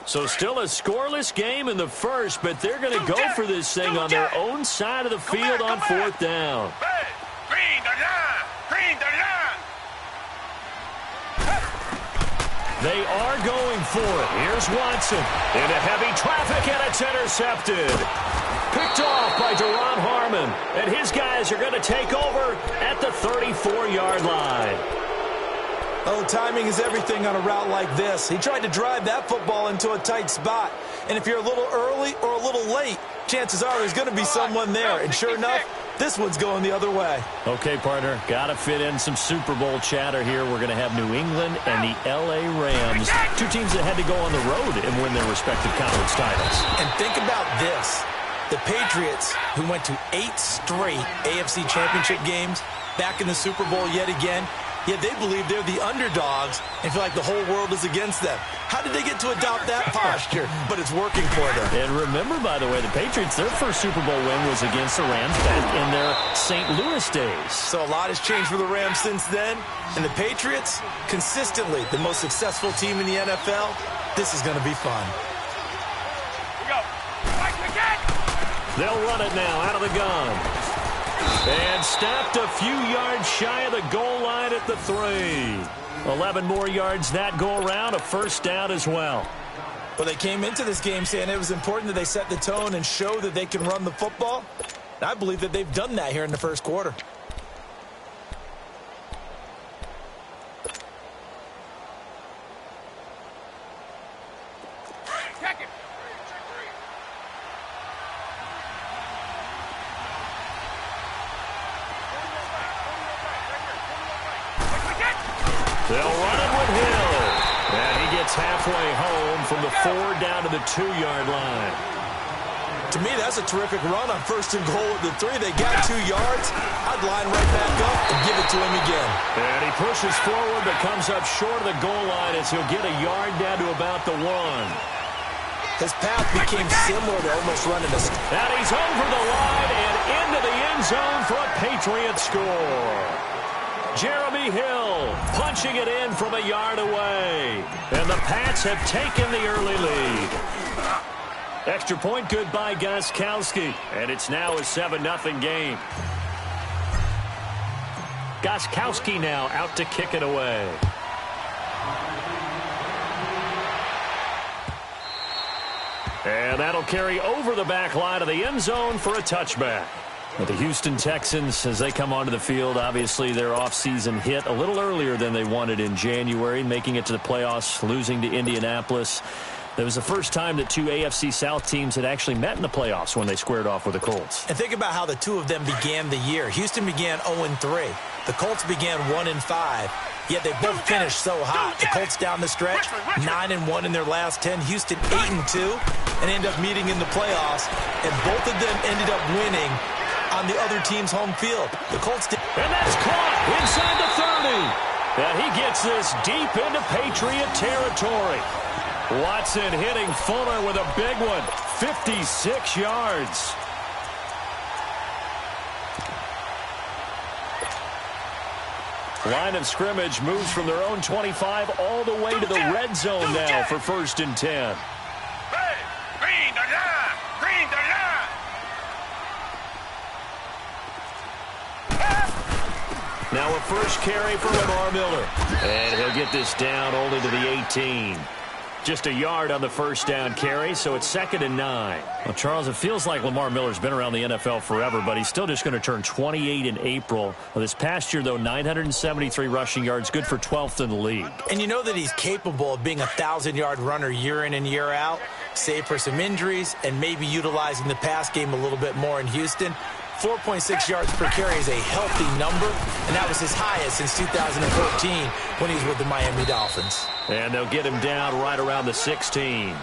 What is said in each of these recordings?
So still a scoreless game in the first, but they're going to go for this thing on their own side of the field on fourth down. They are going for it. Here's Watson into heavy traffic, and it's intercepted. Picked off by Duron Harmon, and his guys are going to take over at the 34-yard line. Oh, timing is everything on a route like this. He tried to drive that football into a tight spot. And if you're a little early or a little late, chances are there's going to be someone there. And sure enough, this one's going the other way. Okay, partner, got to fit in some Super Bowl chatter here. We're going to have New England and the L.A. Rams, two teams that had to go on the road and win their respective conference titles. And think about this. The Patriots, who went to 8 straight AFC championship games, back in the Super Bowl yet again, yet they believe they're the underdogs and feel like the whole world is against them. How did they get to adopt that posture? But it's working for them. And remember, by the way, the Patriots, their first Super Bowl win was against the Rams back in their St. Louis days. So a lot has changed for the Rams since then. And the Patriots, consistently the most successful team in the NFL. This is going to be fun. They'll run it now out of the gun. And stopped a few yards shy of the goal line at the 3. 11 more yards that go around, a first down as well. Well, they came into this game saying it was important that they set the tone and show that they can run the football. I believe that they've done that here in the first quarter. They'll run it with Hill. And he gets halfway home from the 4 down to the 2-yard line. To me, that's a terrific run on first and goal at the 3. They got 2 yards. I'd line right back up and give it to him again. And he pushes forward but comes up short of the goal line as he'll get a yard down to about the 1. His path became similar to almost running a... And he's over the line and into the end zone for a Patriot score. Jeremy Hill punching it in from a yard away. And the Pats have taken the early lead. Extra point good by Gostkowski. And it's now a 7-0 game. Gostkowski now out to kick it away. And that'll carry over the back line of the end zone for a touchback. But the Houston Texans, as they come onto the field, obviously their offseason hit a little earlier than they wanted in January, making it to the playoffs, losing to Indianapolis. That was the first time that 2 AFC South teams had actually met in the playoffs when they squared off with the Colts. And think about how the two of them began the year. Houston began 0-3. The Colts began 1-5. Yet they both finished so hot. The Colts down the stretch, 9-1 in their last 10. Houston 8-2, and ended up meeting in the playoffs. And both of them ended up winning on the other team's home field. The Colts did. And that's caught inside the 30. And he gets this deep into Patriot territory. Watson hitting Fuller with a big one. 56 yards. Line of scrimmage moves from their own 25 all the way to the red zone now for 1st and 10. Now a first carry for Lamar Miller. And he'll get this down only to the 18. Just a yard on the first down carry, so it's 2nd and 9. Well, Charles, it feels like Lamar Miller's been around the NFL forever, but he's still just going to turn 28 in April. Well, this past year, though, 973 rushing yards, good for 12th in the league. And you know that he's capable of being a 1,000-yard runner year in and year out, save for some injuries and maybe utilizing the pass game a little bit more in Houston. 4.6 yards per carry is a healthy number, and that was his highest since 2014 when he was with the Miami Dolphins. And they'll get him down right around the 16.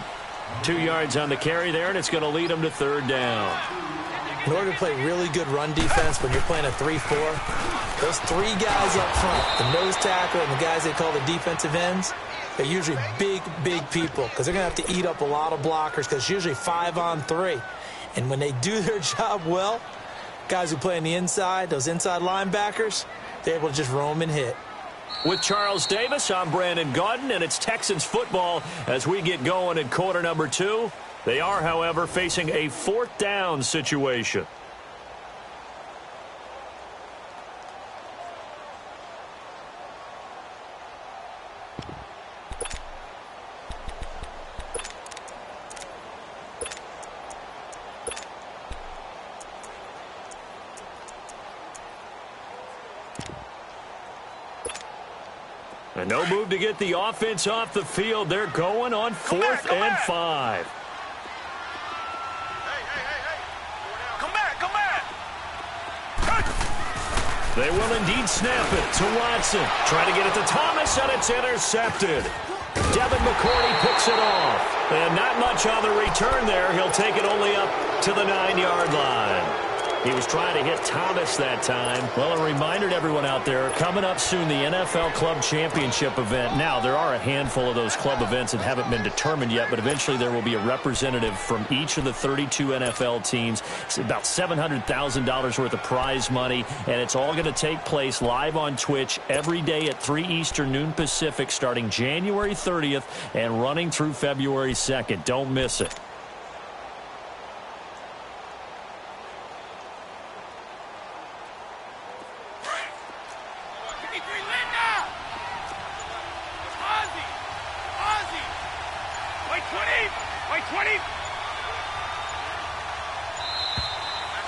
2 yards on the carry there, and it's going to lead him to 3rd down. In order to play really good run defense when you're playing a 3-4, those 3 guys up front, the nose tackle and the guys they call the defensive ends, they're usually big, big people because they're going to have to eat up a lot of blockers because it's usually 5-on-3. And when they do their job well, guys who play on the inside, those inside linebackers, they're able to just roam and hit. With Charles Davis, I'm Brandon Gaudin, and it's Texans football as we get going in quarter number 2. They are, however, facing a 4th down situation. And no move to get the offense off the field. They're going on 4th and 5. Come back. They will indeed snap it to Watson. Trying to get it to Thomas, and it's intercepted. Devin McCourty picks it off. And not much on the return there. He'll take it only up to the 9-yard line. He was trying to hit Thomas that time. Well, a reminder to everyone out there, coming up soon, the NFL Club Championship event. Now, there are a handful of those club events that haven't been determined yet, but eventually there will be a representative from each of the 32 NFL teams. It's about $700,000 worth of prize money, and it's all going to take place live on Twitch every day at 3 Eastern, noon Pacific, starting January 30th and running through February 2nd. Don't miss it.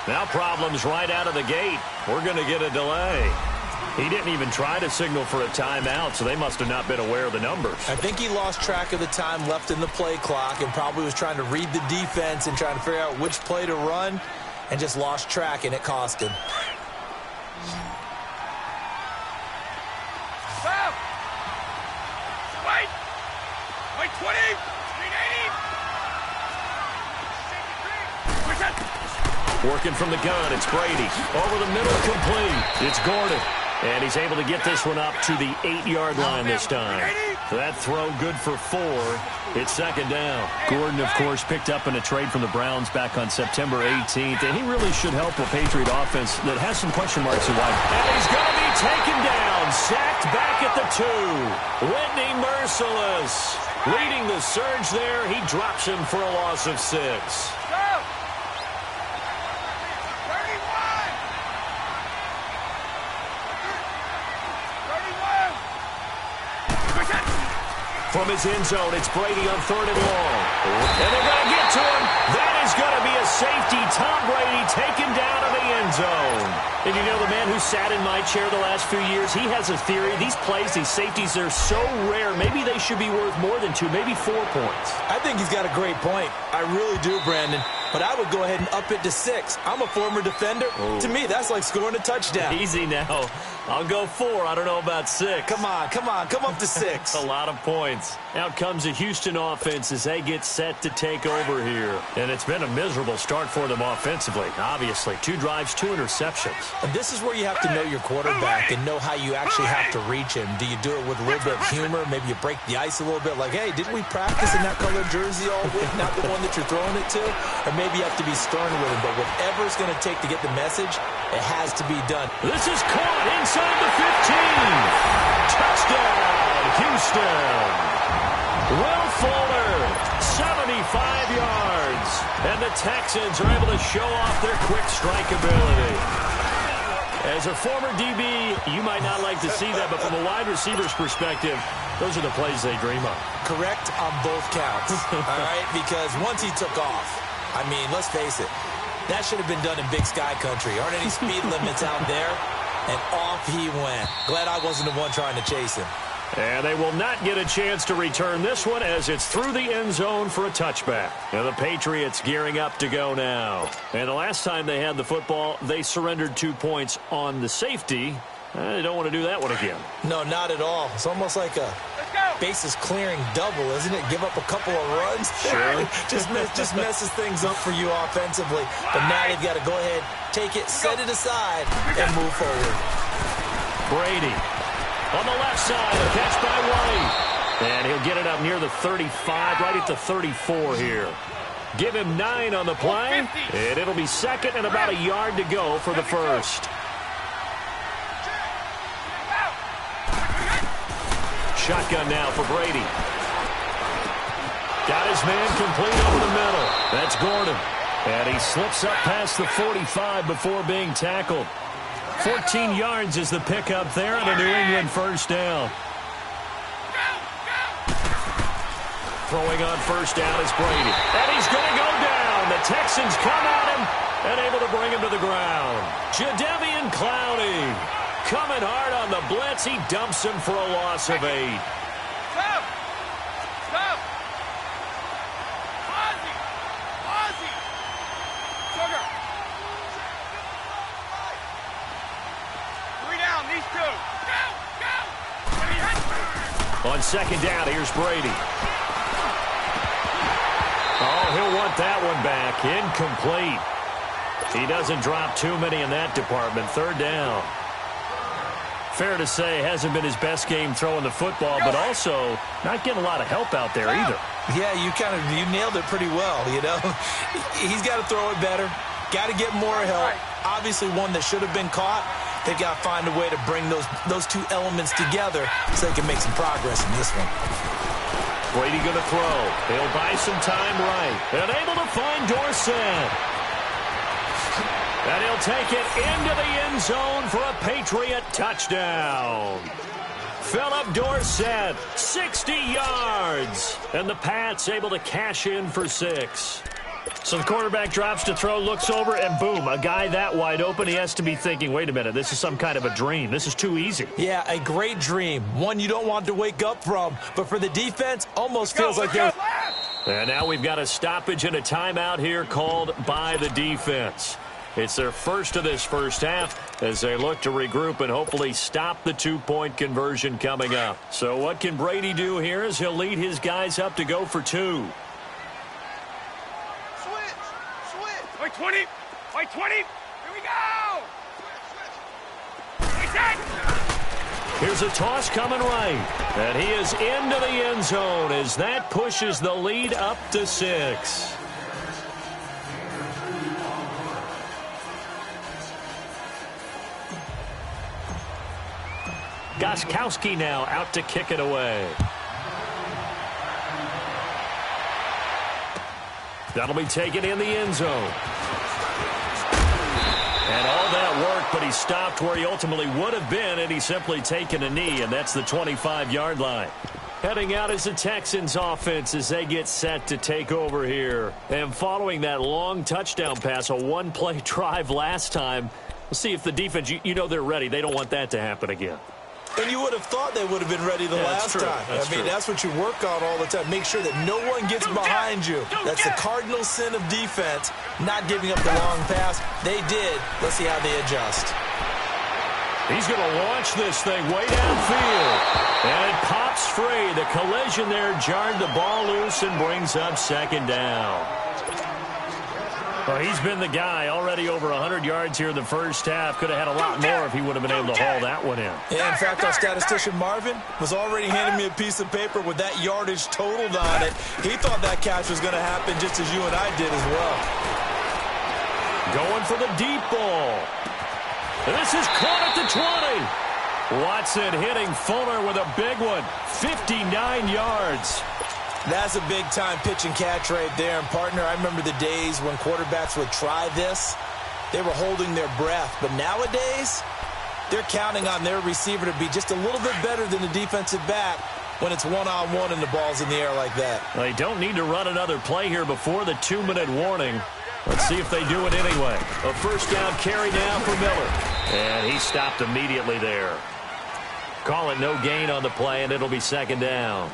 Now problems right out of the gate. We're going to get a delay. He didn't even try to signal for a timeout, so they must have not been aware of the numbers. I think he lost track of the time left in the play clock and probably was trying to read the defense and trying to figure out which play to run and just lost track, and it cost him. Wait, 20! Working from the gun, it's Brady. Over the middle, complete. It's Gordon. And he's able to get this one up to the 8-yard line this time. That throw good for 4. It's 2nd down. Gordon, of course, picked up in a trade from the Browns back on September 18th. And he really should help a Patriot offense that has some question marks in wide. And he's going to be taken down. Sacked back at the 2. Whitney merciless. Leading the surge there. He drops him for a loss of 6. From his end zone, it's Brady on 3rd and long. And they're going to get to him. That is going to be a safety. Tom Brady taken down to the end zone. And you know, the man who sat in my chair the last few years, he has a theory. These plays, these safeties, they're so rare. Maybe they should be worth more than 2, maybe 4 points. I think he's got a great point. I really do, Brandon. But I would go ahead and up it to 6. I'm a former defender. Oh. To me, that's like scoring a touchdown. Easy now. I'll go 4. I don't know about 6. Come on. Come up to 6. A lot of points. Out comes the Houston offense as they get set to take over here. And it's been a miserable start for them offensively, obviously. 2 drives, 2 interceptions. And this is where you have to know your quarterback and know how you actually have to reach him. Do you do it with a little bit of humor? Maybe you break the ice a little bit like, hey, didn't we practice in that colored jersey all week, not the one that you're throwing it to? Or maybe you have to be stern with him. But whatever it's going to take to get the message, it has to be done. This is caught inside the 15. Touchdown, Houston. Will Fuller, 75 yards. And the Texans are able to show off their quick strike ability. As a former DB, you might not like to see that, but from a wide receiver's perspective, those are the plays they dream of. Correct on both counts, all right? Because once he took off, I mean, let's face it, that should have been done in Big Sky Country. Aren't any speed limits out there? And off he went. Glad I wasn't the one trying to chase him. And they will not get a chance to return this one as it's through the end zone for a touchback. And the Patriots gearing up to go now. And the last time they had the football, they surrendered 2 points on the safety. They don't want to do that one again. No, not at all. It's almost like a bases clearing double, isn't it? Give up a couple of runs. Sure. just messes things up for you offensively. But now they've got to go ahead, take it, set it aside, and move forward. Brady on the left side, a catch by White. And he'll get it up near the 35, right at the 34 here. Give him 9 on the play, and it'll be 2nd and about a yard to go for the first. shotgun now for Brady. Got his man complete over the middle. That's Gordon. And he slips up past the 45 before being tackled. 14 yards is the pickup there on a New England first down. Throwing on first down is Brady. And he's going to go down. The Texans come at him and able to bring him to the ground. Jadeveon Clowney coming hard on the blitz. He dumps him for a loss of 8. Stop! Stop! Ozzy! Ozzy! Sugar! 3 down, these 2. Go! Go! On second down, here's Brady. Oh, he'll want that one back. Incomplete. He doesn't drop too many in that department. Third down. Fair to say, hasn't been his best game throwing the football, but also not getting a lot of help out there either. Yeah, you nailed it pretty well, you know. He's got to throw it better. Got to get more help. Obviously one that should have been caught. They've got to find a way to bring those two elements together so they can make some progress in this one. Brady going to throw. He'll buy some time right. And able to find Dorsett. And he'll take it into the end zone for a Patriot touchdown. Philip Dorsett, 60 yards. And the Pats able to cash in for 6. So the quarterback drops to throw, looks over, and boom, a guy that wide open, he has to be thinking, wait a minute, this is some kind of a dream. This is too easy. Yeah, a great dream. One you don't want to wake up from. But for the defense, almost feels like they're... And now we've got a stoppage and a timeout here called by the defense. It's their first of this first half as they look to regroup and hopefully stop the two-point conversion coming up. So what can Brady do here as he'll lead his guys up to go for 2? White 20! White 20! Here we go! Reset! Here's a toss coming right. And he is into the end zone as that pushes the lead up to 6. Gostkowski now out to kick it away. That'll be taken in the end zone. And all that work, but he stopped where he ultimately would have been, and he's simply taken a knee, and that's the 25-yard line. Heading out is the Texans offense as they get set to take over here. And following that long touchdown pass, a one-play drive last time, we'll see if the defense, you know they're ready. They don't want that to happen again. And you would have thought they would have been ready the last time. That's what you work on all the time. Make sure that no one gets behind you. That's the cardinal sin of defense, not giving up the long pass. They did. Let's see how they adjust. He's going to launch this thing way downfield. And it pops free. The collision there jarred the ball loose and brings up second down. Well, he's been the guy already over 100 yards here in the first half. Could have had a lot more if he would have been able to haul that one in. Yeah, in fact, our statistician Marvin was already handing me a piece of paper with that yardage totaled on it. He thought that catch was going to happen just as you and I did as well. Going for the deep ball. This is caught at the 20. Watson hitting Fuller with a big one. 59 yards. That's a big-time pitch and catch right there. And, partner, I remember the days when quarterbacks would try this. They were holding their breath. But nowadays, they're counting on their receiver to be just a little bit better than the defensive back when it's one-on-one and the ball's in the air like that. They don't need to run another play here before the 2-minute warning. Let's see if they do it anyway. A first down carry now for Miller. And he stopped immediately there. Call it no gain on the play, and it'll be second down.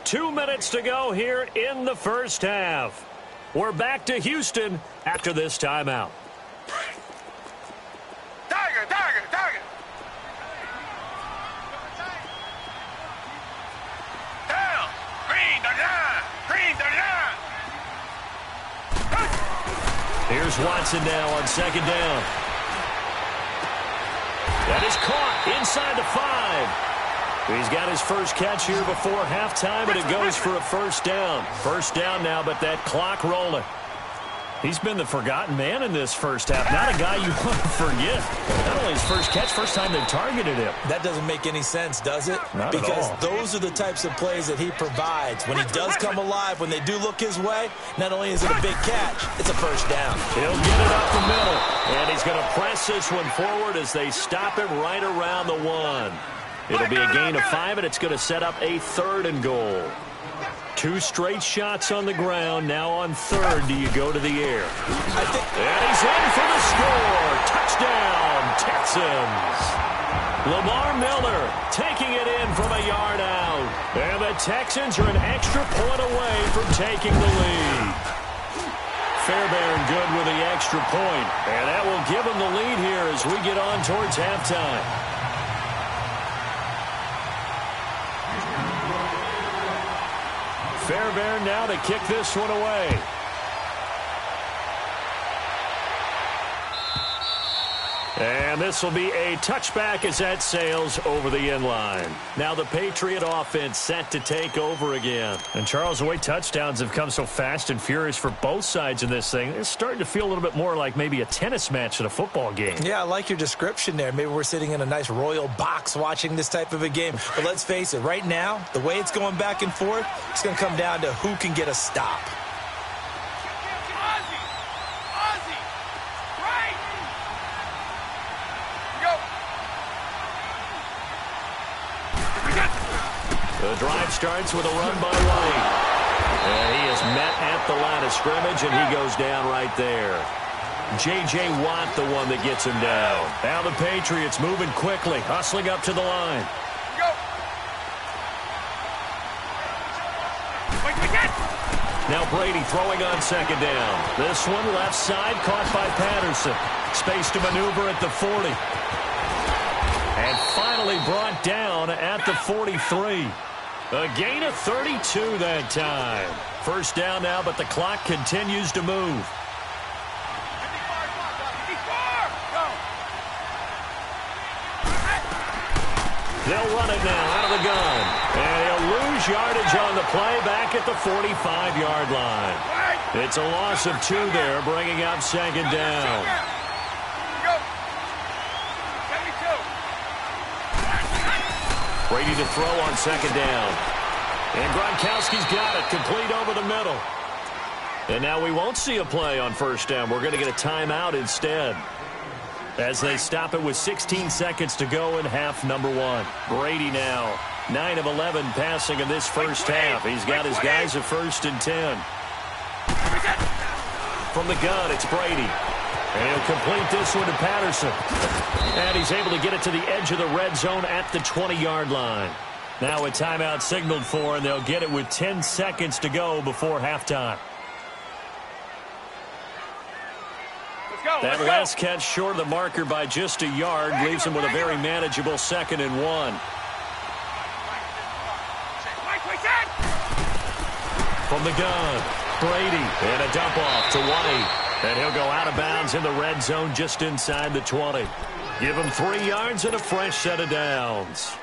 2 minutes to go here in the first half. We're back to Houston after this timeout. Tiger! Down! Green the line! Here's Watson now on second down. That is caught inside the 5. He's got his first catch here before halftime, and it goes for a first down. First down now, but that clock rolling. He's been the forgotten man in this first half. Not a guy you want to forget. Not only his first catch, first time they targeted him. That doesn't make any sense, does it? Not because at all. Those are the types of plays that he provides. When he does come alive, when they do look his way, not only is it a big catch, it's a first down. He'll get it up the middle. And he's going to press this one forward as they stop him right around the 1. It'll be a gain of 5, and it's going to set up a 3rd and goal. 2 straight shots on the ground. Now on 3rd, do you go to the air? And he's in for the score. Touchdown, Texans. Lamar Miller taking it in from a yard out. And the Texans are an extra point away from taking the lead. Fairbairn good with the extra point. And that will give them the lead here as we get on towards halftime. Fairbairn now to kick this one away. And this will be a touchback as that sails over the end line. Now the Patriot offense set to take over again. And Charles, the way touchdowns have come so fast and furious for both sides in this thing, it's starting to feel a little bit more like maybe a tennis match at a football game. Yeah, I like your description there. Maybe we're sitting in a nice royal box watching this type of a game. But let's face it, right now, the way it's going back and forth, it's going to come down to who can get a stop. The drive starts with a run by White. And he is met at the line of scrimmage, and he goes down right there. J.J. Watt, the one that gets him down. Now the Patriots moving quickly, hustling up to the line. Now Brady throwing on 2nd down. This one left side, caught by Patterson. Space to maneuver at the 40. And finally brought down at the 43. A gain of 32 that time. First down now, but the clock continues to move. They'll run it now out of the gun. And he'll lose yardage on the play back at the 45-yard line. It's a loss of 2 there, bringing up 2nd down. Brady to throw on 2nd down. And Gronkowski's got it, complete over the middle. And now we won't see a play on 1st down. We're going to get a timeout instead, as they stop it with 16 seconds to go in half number 1. Brady now 9 of 11 passing in this first half. He's got his guys at 1st and 10. From the gun, it's Brady. And he'll complete this one to Patterson. And he's able to get it to the edge of the red zone at the 20-yard line. Now a timeout signaled for, and they'll get it with 10 seconds to go before halftime. That last catch short of the marker by just a yard leaves him with a very manageable 2nd and 1. From the gun, Brady, and a dump off to White. And he'll go out of bounds in the red zone just inside the 20. Give him 3 yards and a fresh set of downs.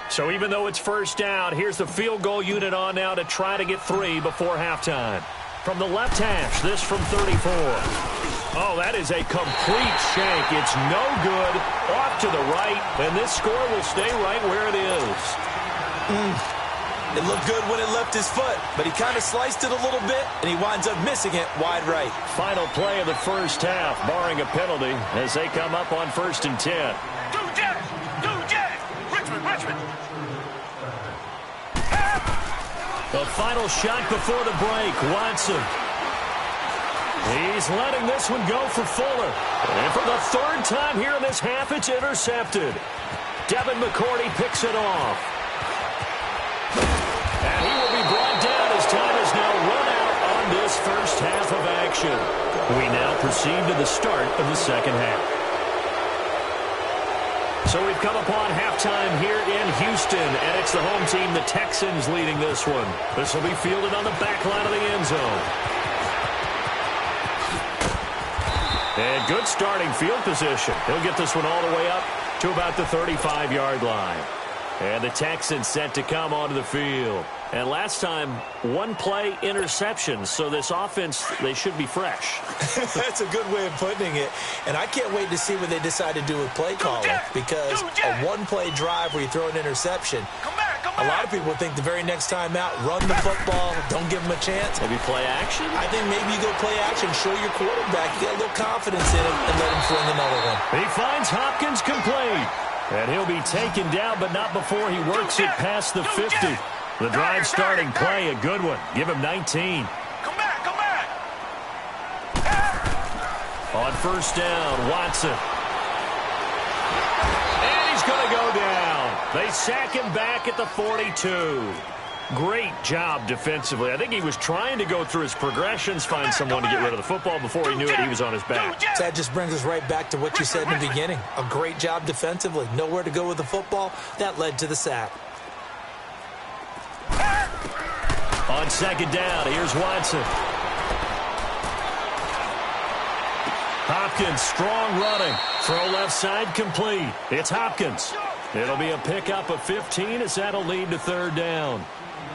So even though it's first down, here's the field goal unit on now to try to get 3 before halftime. From the left hash, this from 34. Oh, that is a complete shank. It's no good. Off to the right, and this score will stay right where it is. It looked good when it left his foot, but he kind of sliced it a little bit, and he winds up missing it wide right. Final play of the first half, barring a penalty, as they come up on 1st and 10. Richmond. The final shot before the break, Watson. He's letting this one go for Fuller. And for the 3rd time here in this half, it's intercepted. Devin McCourty picks it off. And he will be brought down as time is now run out on this first half of action. We now proceed to the start of the 2nd half. So we've come upon halftime here in Houston, and it's the home team, the Texans, leading this one. This will be fielded on the back line of the end zone. And good starting field position. He'll get this one all the way up to about the 35-yard line. And the Texans set to come onto the field. And last time, one-play interception. So this offense, they should be fresh. That's a good way of putting it. And I can't wait to see what they decide to do with play calling. Because a one-play drive where you throw an interception, a lot of people think the very next time out, run the football, don't give them a chance. Maybe play action? I think maybe you go play action, show your quarterback, you get a little confidence in him, and let him fling another one. He finds Hopkins complete. And he'll be taken down, but not before he works it past the 50. The drive starting play, a good one. Give him 19. Come back. On first down, Watson. And he's going to go down. They sack him back at the 42. Great job defensively. I think he was trying to go through his progressions, find someone to get rid of the football. Before he knew it, he was on his back. So that just brings us right back to what you said in the beginning. A great job defensively. Nowhere to go with the football. That led to the sack. On second down, here's Watson. Hopkins, strong running. Throw left side complete. It's Hopkins. It'll be a pickup of 15 as that'll lead to third down.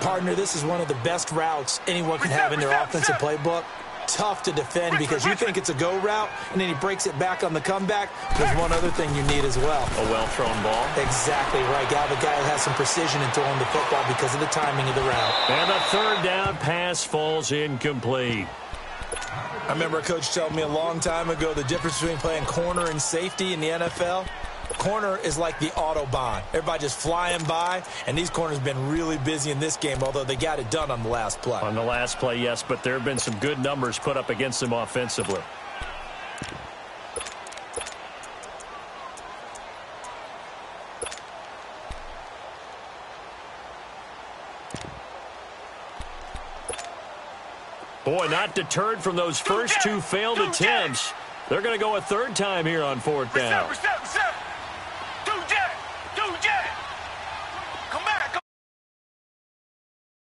Partner, this is one of the best routes anyone can have in their offensive playbook. Tough to defend because you think it's a go route, and then he breaks it back on the comeback. There's one other thing you need as well. A well-thrown ball. Exactly right. Got the guy that has some precision in throwing the football because of the timing of the route. And the third down pass falls incomplete. I remember a coach telling me a long time ago the difference between playing corner and safety in the NFL. Corner is like the Autobahn. Everybody just flying by, and these corners have been really busy in this game, although they got it done on the last play. On the last play, yes, but there have been some good numbers put up against them offensively. Boy, not deterred from those first two failed attempts. They're going to go a third time here on fourth down.